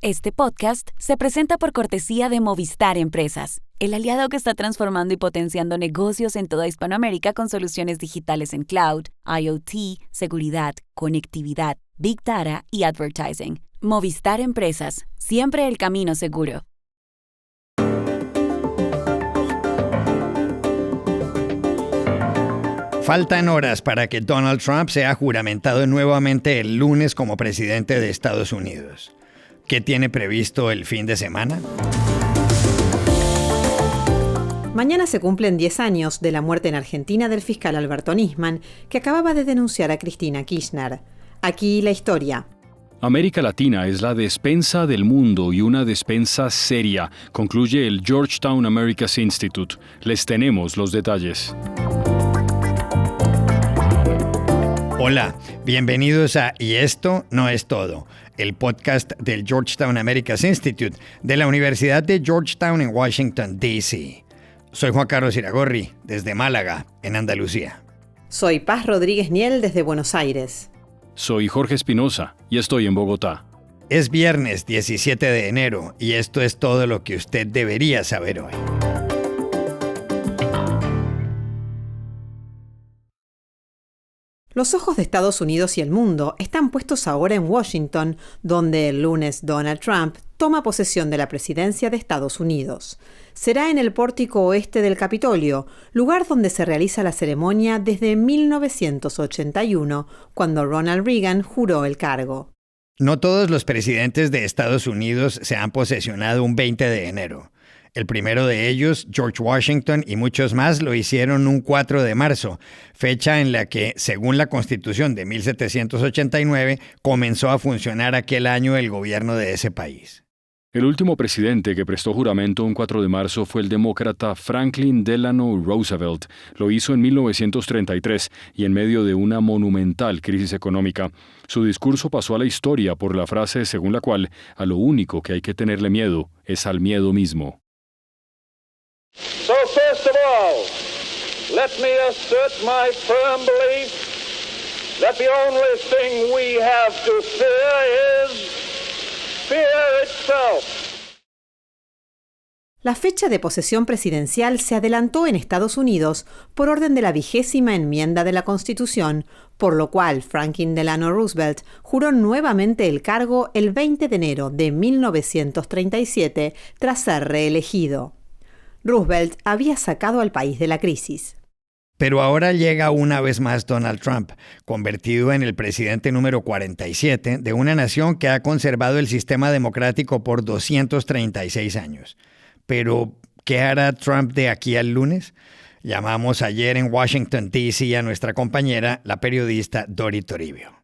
Este podcast se presenta por cortesía de Movistar Empresas, el aliado que está transformando y potenciando negocios en toda Hispanoamérica con soluciones digitales en cloud, IoT, seguridad, conectividad, Big Data y advertising. Movistar Empresas, siempre el camino seguro. Faltan horas para que Donald Trump sea juramentado nuevamente el lunes como presidente de Estados Unidos. ¿Qué tiene previsto el fin de semana? Mañana se cumplen 10 años de la muerte en Argentina del fiscal Alberto Nisman, que acababa de denunciar a Cristina Kirchner. Aquí la historia. América Latina es la despensa del mundo y una despensa seria, concluye el Georgetown Americas Institute. Les tenemos los detalles. Hola, bienvenidos a Y esto no es todo, el podcast del Georgetown Americas Institute de la Universidad de Georgetown en Washington, D.C. Soy Juan Carlos Iragorri, desde Málaga, en Andalucía. Soy Paz Rodríguez Niel, desde Buenos Aires. Soy Jorge Espinosa y estoy en Bogotá. Es viernes 17 de enero y esto es todo lo que usted debería saber hoy. Los ojos de Estados Unidos y el mundo están puestos ahora en Washington, donde el lunes Donald Trump toma posesión de la presidencia de Estados Unidos. Será en el pórtico oeste del Capitolio, lugar donde se realiza la ceremonia desde 1981, cuando Ronald Reagan juró el cargo. No todos los presidentes de Estados Unidos se han posesionado un 20 de enero. El primero de ellos, George Washington, y muchos más lo hicieron un 4 de marzo, fecha en la que, según la Constitución de 1789, comenzó a funcionar aquel año el gobierno de ese país. El último presidente que prestó juramento un 4 de marzo fue el demócrata Franklin Delano Roosevelt. Lo hizo en 1933 y en medio de una monumental crisis económica. Su discurso pasó a la historia por la frase según la cual a lo único que hay que tenerle miedo es al miedo mismo. So first of all, let me assert my firm belief that the only thing we have to fear is fear itself. La fecha de posesión presidencial se adelantó en Estados Unidos por orden de la 20ª enmienda de la Constitución, por lo cual Franklin Delano Roosevelt juró nuevamente el cargo el 20 de enero de 1937 tras ser reelegido. Roosevelt había sacado al país de la crisis. Pero ahora llega una vez más Donald Trump, convertido en el presidente número 47 de una nación que ha conservado el sistema democrático por 236 años. Pero, ¿qué hará Trump de aquí al lunes? Llamamos ayer en Washington, D.C. a nuestra compañera, la periodista Dori Toribio.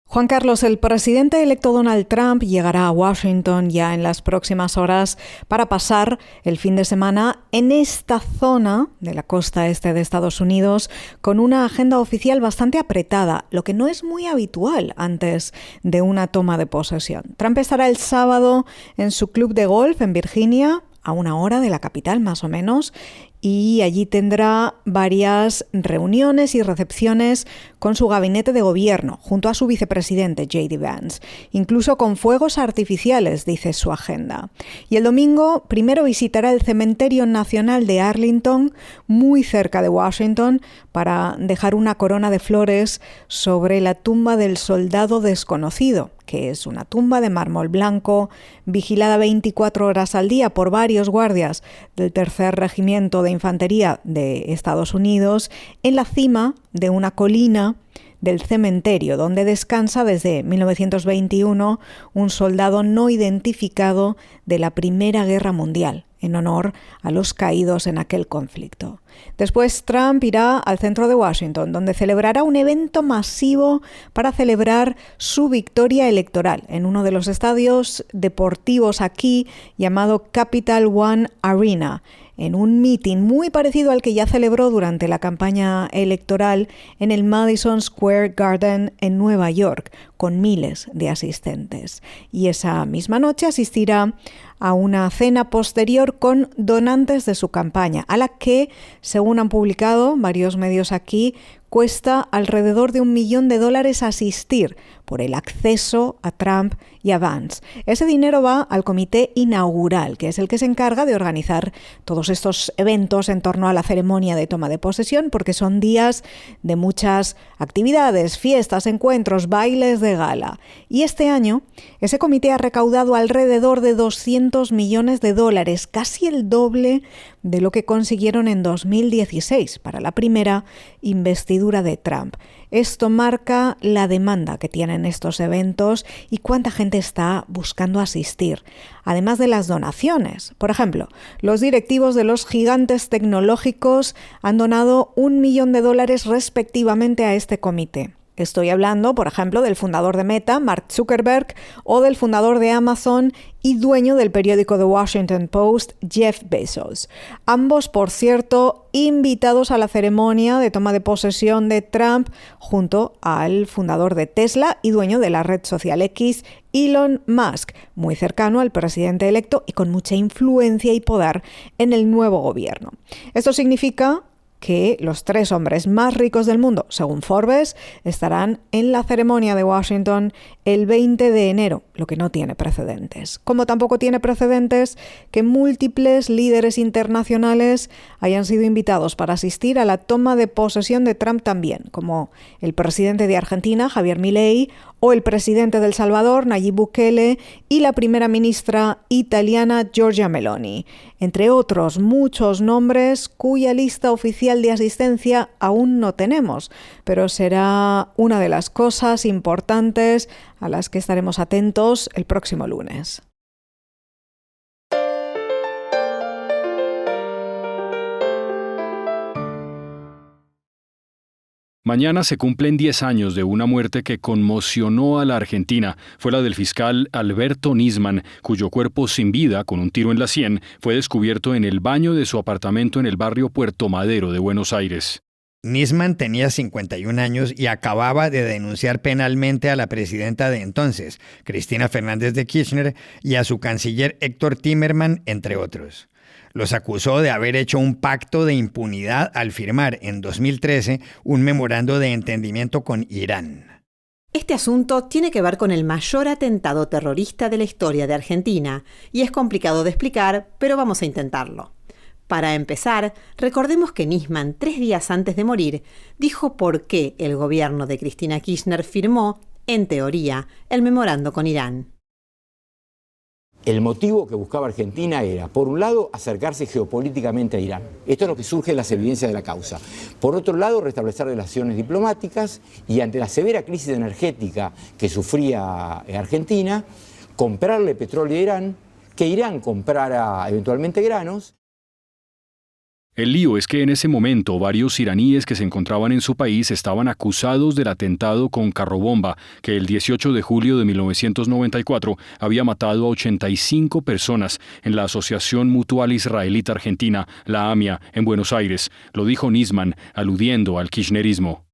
Juan Carlos, el presidente electo Donald Trump llegará a Washington ya en las próximas horas para pasar el fin de semana en esta zona de la costa este de Estados Unidos con una agenda oficial bastante apretada, lo que no es muy habitual antes de una toma de posesión. Trump estará el sábado en su club de golf en Virginia, a una hora de la capital más o menos, y allí tendrá varias reuniones y recepciones con su gabinete de gobierno, junto a su vicepresidente J.D. Vance, incluso con fuegos artificiales, dice su agenda. Y el domingo primero visitará el Cementerio Nacional de Arlington, muy cerca de Washington, para dejar una corona de flores sobre la tumba del soldado desconocido, que es una tumba de mármol blanco, vigilada 24 horas al día por varios guardias del Tercer Regimiento de Infantería de Estados Unidos, en la cima de una colina del cementerio, donde descansa desde 1921 un soldado no identificado de la Primera Guerra Mundial, en honor a los caídos en aquel conflicto. Después Trump irá al centro de Washington, donde celebrará un evento masivo para celebrar su victoria electoral en uno de los estadios deportivos aquí llamado Capital One Arena, en un meeting muy parecido al que ya celebró durante la campaña electoral en el Madison Square Garden en Nueva York, con miles de asistentes. Y esa misma noche asistirá a una cena posterior con donantes de su campaña, a la que, según han publicado varios medios aquí, cuesta alrededor de $1 millón asistir por el acceso a Trump y a Vance. Ese dinero va al comité inaugural, que es el que se encarga de organizar todos estos eventos en torno a la ceremonia de toma de posesión, porque son días de muchas actividades, fiestas, encuentros, bailes de gala. Y este año, ese comité ha recaudado alrededor de $200 millones, casi el doble de lo que consiguieron en 2016 para la primera investidura de Trump. Esto marca la demanda que tienen estos eventos y cuánta gente está buscando asistir, además de las donaciones. Por ejemplo, los directivos de los gigantes tecnológicos han donado $1 millón respectivamente a este comité. Estoy hablando, por ejemplo, del fundador de Meta, Mark Zuckerberg, o del fundador de Amazon y dueño del periódico The Washington Post, Jeff Bezos. Ambos, por cierto, invitados a la ceremonia de toma de posesión de Trump junto al fundador de Tesla y dueño de la red social X, Elon Musk, muy cercano al presidente electo y con mucha influencia y poder en el nuevo gobierno. Esto significa que los 3 hombres más ricos del mundo, según Forbes, estarán en la ceremonia de Washington el 20 de enero, lo que no tiene precedentes. Como tampoco tiene precedentes que múltiples líderes internacionales hayan sido invitados para asistir a la toma de posesión de Trump también, como el presidente de Argentina, Javier Milei, o el presidente de El Salvador, Nayib Bukele, y la primera ministra italiana, Giorgia Meloni, entre otros muchos nombres cuya lista oficial de asistencia aún no tenemos, pero será una de las cosas importantes a las que estaremos atentos el próximo lunes. Mañana se cumplen 10 años de una muerte que conmocionó a la Argentina. Fue la del fiscal Alberto Nisman, cuyo cuerpo sin vida, con un tiro en la sien, fue descubierto en el baño de su apartamento en el barrio Puerto Madero de Buenos Aires. Nisman tenía 51 años y acababa de denunciar penalmente a la presidenta de entonces, Cristina Fernández de Kirchner, y a su canciller Héctor Timerman, entre otros. Los acusó de haber hecho un pacto de impunidad al firmar en 2013 un memorando de entendimiento con Irán. Este asunto tiene que ver con el mayor atentado terrorista de la historia de Argentina y es complicado de explicar, pero vamos a intentarlo. Para empezar, recordemos que Nisman, 3 días antes de morir, dijo por qué el gobierno de Cristina Kirchner firmó, en teoría, el memorando con Irán. El motivo que buscaba Argentina era, por un lado, acercarse geopolíticamente a Irán. Esto es lo que surge en las evidencias de la causa. Por otro lado, restablecer relaciones diplomáticas y, ante la severa crisis energética que sufría Argentina, comprarle petróleo a Irán, que Irán comprara eventualmente granos. El lío es que en ese momento varios iraníes que se encontraban en su país estaban acusados del atentado con carrobomba que el 18 de julio de 1994 había matado a 85 personas en la Asociación Mutual Israelita Argentina, la AMIA, en Buenos Aires. Lo dijo Nisman, aludiendo al kirchnerismo.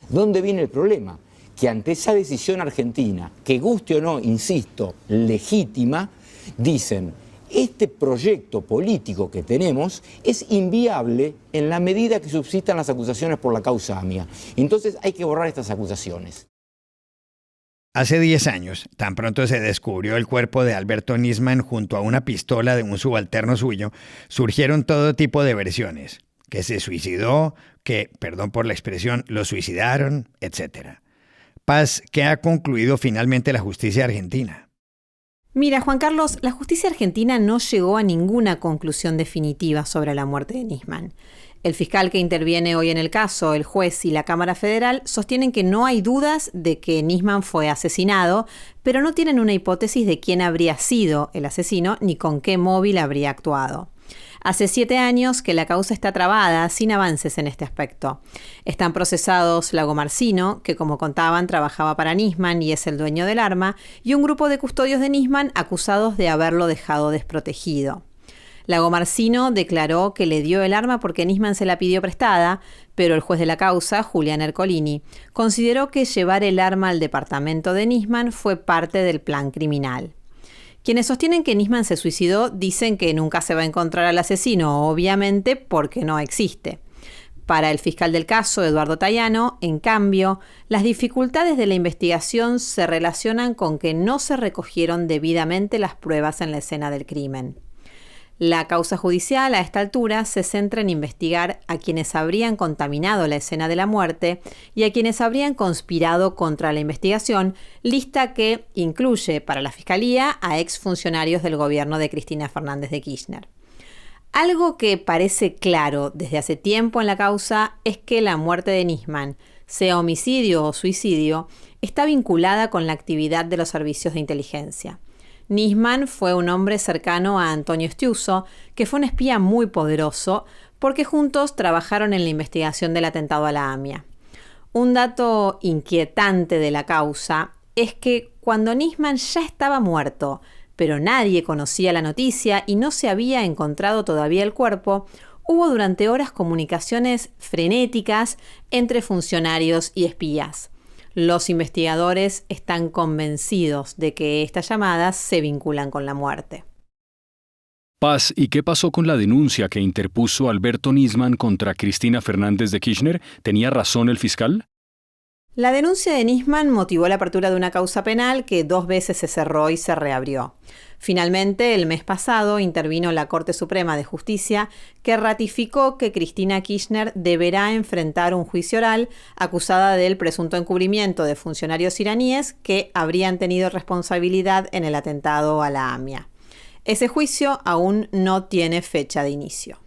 ¿Dónde viene el problema? Que ante esa decisión argentina, que guste o no, insisto, legítima, dicen: este proyecto político que tenemos es inviable en la medida que subsistan las acusaciones por la causa AMIA. Entonces hay que borrar estas acusaciones. Hace 10 años, tan pronto se descubrió el cuerpo de Alberto Nisman junto a una pistola de un subalterno suyo, surgieron todo tipo de versiones. Que se suicidó, que, perdón por la expresión, lo suicidaron, etc. Paz, ¿qué ha concluido finalmente la justicia argentina? Mira, Juan Carlos, la justicia argentina no llegó a ninguna conclusión definitiva sobre la muerte de Nisman. El fiscal que interviene hoy en el caso, el juez y la Cámara Federal sostienen que no hay dudas de que Nisman fue asesinado, pero no tienen una hipótesis de quién habría sido el asesino ni con qué móvil habría actuado. Hace 7 años que la causa está trabada, sin avances en este aspecto. Están procesados Lagomarsino, que como contaban trabajaba para Nisman y es el dueño del arma, y un grupo de custodios de Nisman acusados de haberlo dejado desprotegido. Lagomarsino declaró que le dio el arma porque Nisman se la pidió prestada, pero el juez de la causa, Julián Ercolini, consideró que llevar el arma al departamento de Nisman fue parte del plan criminal. Quienes sostienen que Nisman se suicidó dicen que nunca se va a encontrar al asesino, obviamente porque no existe. Para el fiscal del caso, Eduardo Tayano, en cambio, las dificultades de la investigación se relacionan con que no se recogieron debidamente las pruebas en la escena del crimen. La causa judicial a esta altura se centra en investigar a quienes habrían contaminado la escena de la muerte y a quienes habrían conspirado contra la investigación, lista que incluye para la Fiscalía a exfuncionarios del gobierno de Cristina Fernández de Kirchner. Algo que parece claro desde hace tiempo en la causa es que la muerte de Nisman, sea homicidio o suicidio, está vinculada con la actividad de los servicios de inteligencia. Nisman fue un hombre cercano a Antonio Estiuso, que fue un espía muy poderoso, porque juntos trabajaron en la investigación del atentado a la AMIA. Un dato inquietante de la causa es que cuando Nisman ya estaba muerto, pero nadie conocía la noticia y no se había encontrado todavía el cuerpo, hubo durante horas comunicaciones frenéticas entre funcionarios y espías. Los investigadores están convencidos de que estas llamadas se vinculan con la muerte. Paz, ¿y qué pasó con la denuncia que interpuso Alberto Nisman contra Cristina Fernández de Kirchner? ¿Tenía razón el fiscal? La denuncia de Nisman motivó la apertura de una causa penal que 2 veces se cerró y se reabrió. Finalmente, el mes pasado, intervino la Corte Suprema de Justicia, que ratificó que Cristina Kirchner deberá enfrentar un juicio oral acusada del presunto encubrimiento de funcionarios iraníes que habrían tenido responsabilidad en el atentado a la AMIA. Ese juicio aún no tiene fecha de inicio.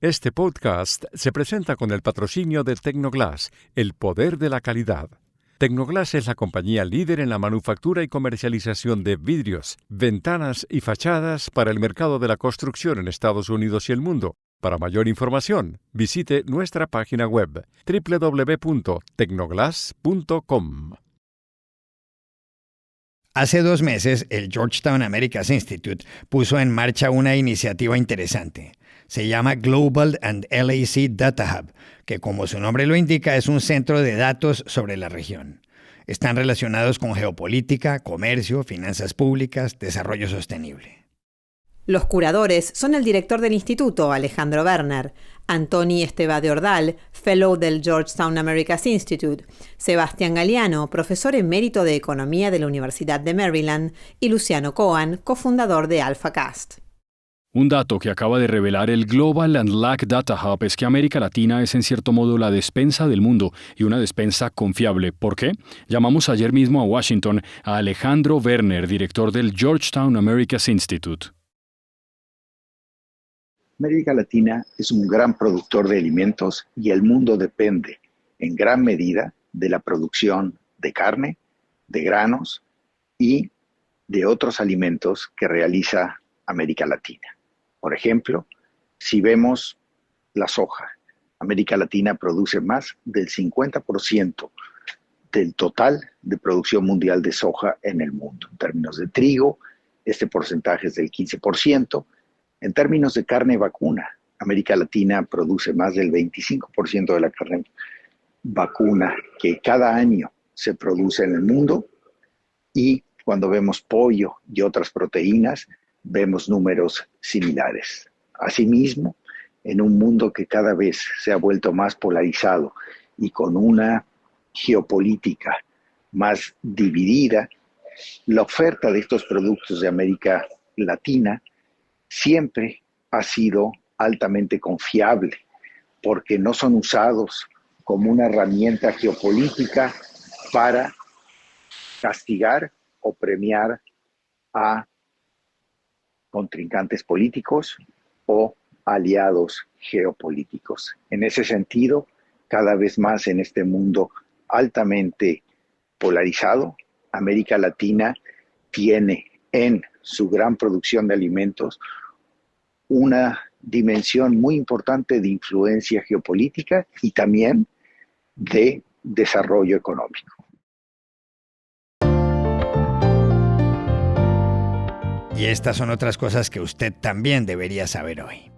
Este podcast se presenta con el patrocinio de Tecnoglass, el poder de la calidad. Tecnoglass es la compañía líder en la manufactura y comercialización de vidrios, ventanas y fachadas para el mercado de la construcción en Estados Unidos y el mundo. Para mayor información, visite nuestra página web www.tecnoglass.com. Hace 2 meses, el Georgetown Americas Institute puso en marcha una iniciativa interesante. Se llama Global and LAC Data Hub, que como su nombre lo indica es un centro de datos sobre la región. Están relacionados con geopolítica, comercio, finanzas públicas, desarrollo sostenible. Los curadores son el director del instituto, Alejandro Werner, Antoni Esteva de Ordal, fellow del Georgetown Americas Institute, Sebastián Galeano, profesor emérito de Economía de la Universidad de Maryland, y Luciano Cohen, cofundador de AlphaCast. Un dato que acaba de revelar el Global and LAC Data Hub es que América Latina es en cierto modo la despensa del mundo y una despensa confiable. ¿Por qué? Llamamos ayer mismo a Washington a Alejandro Werner, director del Georgetown Americas Institute. América Latina es un gran productor de alimentos y el mundo depende en gran medida de la producción de carne, de granos y de otros alimentos que realiza América Latina. Por ejemplo, si vemos la soja, América Latina produce más del 50% del total de producción mundial de soja en el mundo. En términos de trigo, este porcentaje es del 15%. En términos de carne vacuna, América Latina produce más del 25% de la carne vacuna que cada año se produce en el mundo. Y cuando vemos pollo y otras proteínas, vemos números similares. Asimismo, en un mundo que cada vez se ha vuelto más polarizado y con una geopolítica más dividida, la oferta de estos productos de América Latina siempre ha sido altamente confiable, porque no son usados como una herramienta geopolítica para castigar o premiar a contrincantes políticos o aliados geopolíticos. En ese sentido, cada vez más en este mundo altamente polarizado, América Latina tiene en su gran producción de alimentos una dimensión muy importante de influencia geopolítica y también de desarrollo económico. Y estas son otras cosas que usted también debería saber hoy.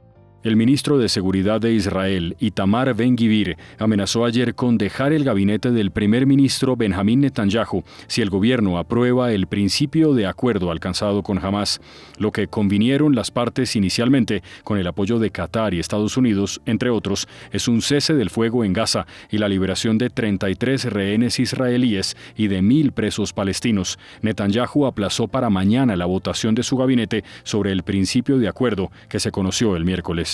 El ministro de Seguridad de Israel, Itamar Ben-Gvir, amenazó ayer con dejar el gabinete del primer ministro Benjamín Netanyahu si el gobierno aprueba el principio de acuerdo alcanzado con Hamás, lo que convinieron las partes inicialmente con el apoyo de Qatar y Estados Unidos, entre otros, es un cese del fuego en Gaza y la liberación de 33 rehenes israelíes y de 1.000 presos palestinos. Netanyahu aplazó para mañana la votación de su gabinete sobre el principio de acuerdo que se conoció el miércoles.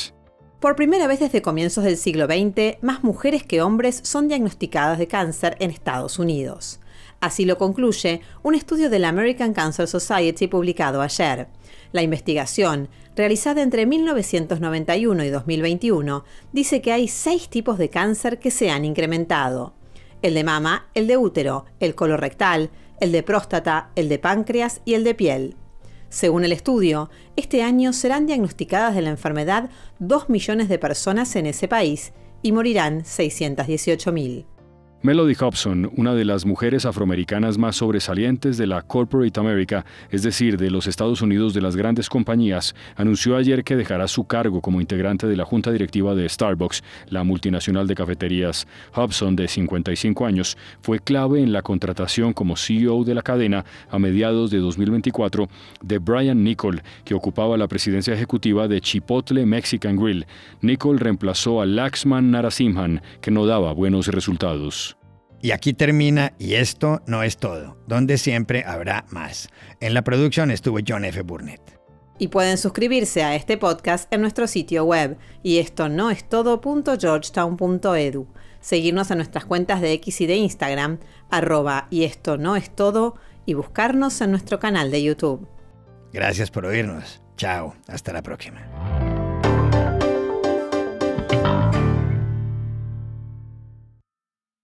Por primera vez desde comienzos del siglo XX, más mujeres que hombres son diagnosticadas de cáncer en Estados Unidos. Así lo concluye un estudio de la American Cancer Society publicado ayer. La investigación, realizada entre 1991 y 2021, dice que hay 6 tipos de cáncer que se han incrementado: el de mama, el de útero, el colorectal, el de próstata, el de páncreas y el de piel. Según el estudio, este año serán diagnosticadas de la enfermedad 2 millones de personas en ese país y morirán 618.000. Melody Hobson, una de las mujeres afroamericanas más sobresalientes de la Corporate America, es decir, de los Estados Unidos de las grandes compañías, anunció ayer que dejará su cargo como integrante de la junta directiva de Starbucks, la multinacional de cafeterías. Hobson, de 55 años, fue clave en la contratación como CEO de la cadena a mediados de 2024 de Brian Niccol, que ocupaba la presidencia ejecutiva de Chipotle Mexican Grill. Niccol reemplazó a Laxman Narasimhan, que no daba buenos resultados. Y aquí termina Y esto no es todo, donde siempre habrá más. En la producción estuvo John F. Burnett. Y pueden suscribirse a este podcast en nuestro sitio web, yestonoestodo.georgetown.edu. Seguirnos en nuestras cuentas de X y de Instagram, @yestonoestodo, y buscarnos en nuestro canal de YouTube. Gracias por oírnos. Chao, hasta la próxima.